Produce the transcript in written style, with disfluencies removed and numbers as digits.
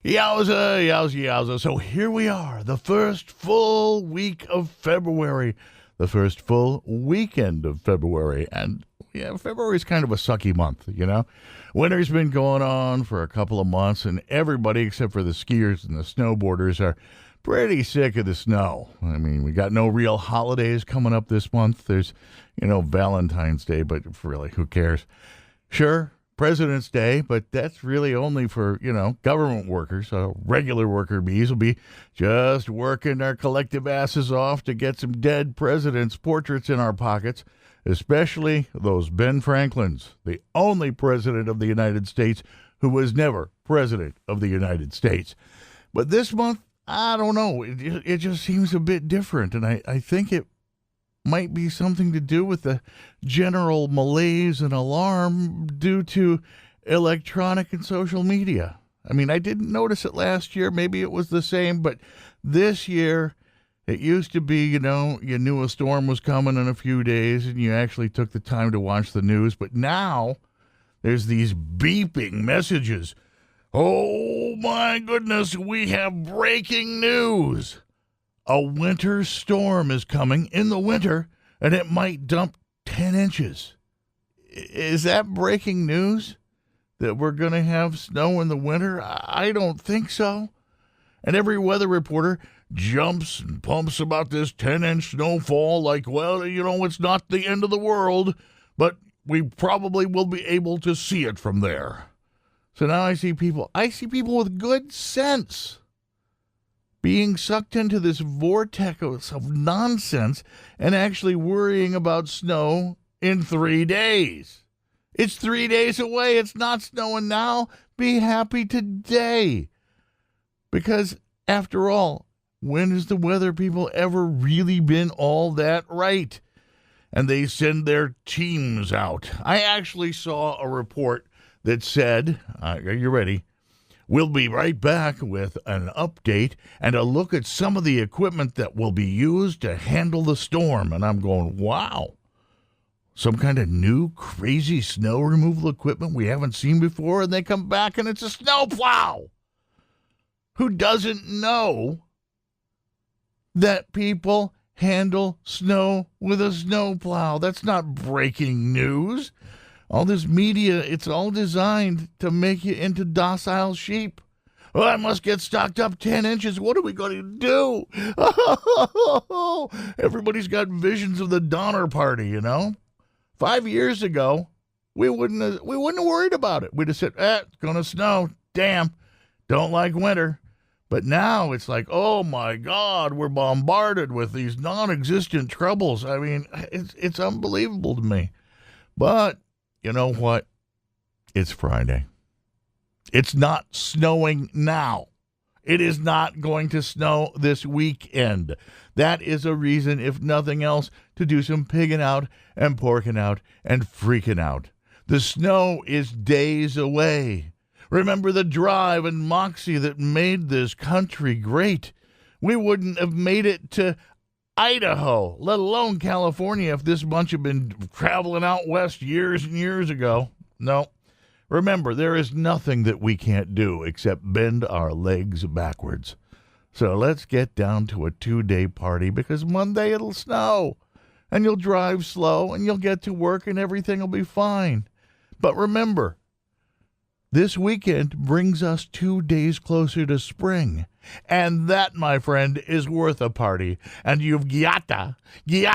Yowza, yowza, yowza. So here we are, the first full week of February, the first full weekend of February. And yeah, February is kind of a sucky month, you know? Winter's been going on for a couple of months, and everybody except for the skiers and the snowboarders are pretty sick of the snow. I mean, we got no real holidays coming up this month. There's, Valentine's Day, but really, who cares? Sure, President's Day, but that's really only for, government workers. So regular worker bees will be just working their collective asses off to get some dead presidents' portraits in our pockets, especially those Ben Franklins, the only president of the United States who was never president of the United States. But this month, I don't know, it just seems a bit different, and I think it might be something to do with the general malaise and alarm due to electronic and social media. I mean, I didn't notice it last year. Maybe it was the same, but this year it used to be, you knew a storm was coming in a few days and you actually took the time to watch the news. But now there's these beeping messages. Oh, my goodness, we have breaking news. A winter storm is coming in the winter, and it might dump 10 inches. Is that breaking news? That we're going to have snow in the winter? I don't think so. And every weather reporter jumps and pumps about this 10-inch snowfall like, well, it's not the end of the world, but we probably will be able to see it from there. So now I see people with good sense being sucked into this vortex of nonsense and actually worrying about snow in 3 days. It's 3 days away. It's not snowing now. Be happy today. Because, after all, when has the weather people ever really been all that right? And they send their teams out. I actually saw a report that said, are you ready? We'll be right back with an update and a look at some of the equipment that will be used to handle the storm. And I'm going, wow, some kind of new crazy snow removal equipment we haven't seen before. And they come back and it's a snowplow. Who doesn't know that people handle snow with a snowplow? That's not breaking news. All this media, it's all designed to make you into docile sheep. Well, I must get stocked up 10 inches. What are we going to do? Everybody's got visions of the Donner Party, 5 years ago, we wouldn't have worried about it. We'd have said, it's going to snow. Damn, don't like winter. But now it's like, oh, my God, we're bombarded with these non-existent troubles. I mean, it's unbelievable to me. But you know what? It's Friday. It's not snowing now. It is not going to snow this weekend. That is a reason, if nothing else, to do some pigging out and porking out and freaking out. The snow is days away. Remember the drive and moxie that made this country great. We wouldn't have made it to Idaho, let alone California, if this bunch had been traveling out west years and years ago. No. Remember, there is nothing that we can't do except bend our legs backwards. So let's get down to a 2-day party, because Monday it'll snow, and you'll drive slow, and you'll get to work, and everything will be fine. But remember, this weekend brings us 2 days closer to spring. And that, my friend, is worth a party. And you've gotta, with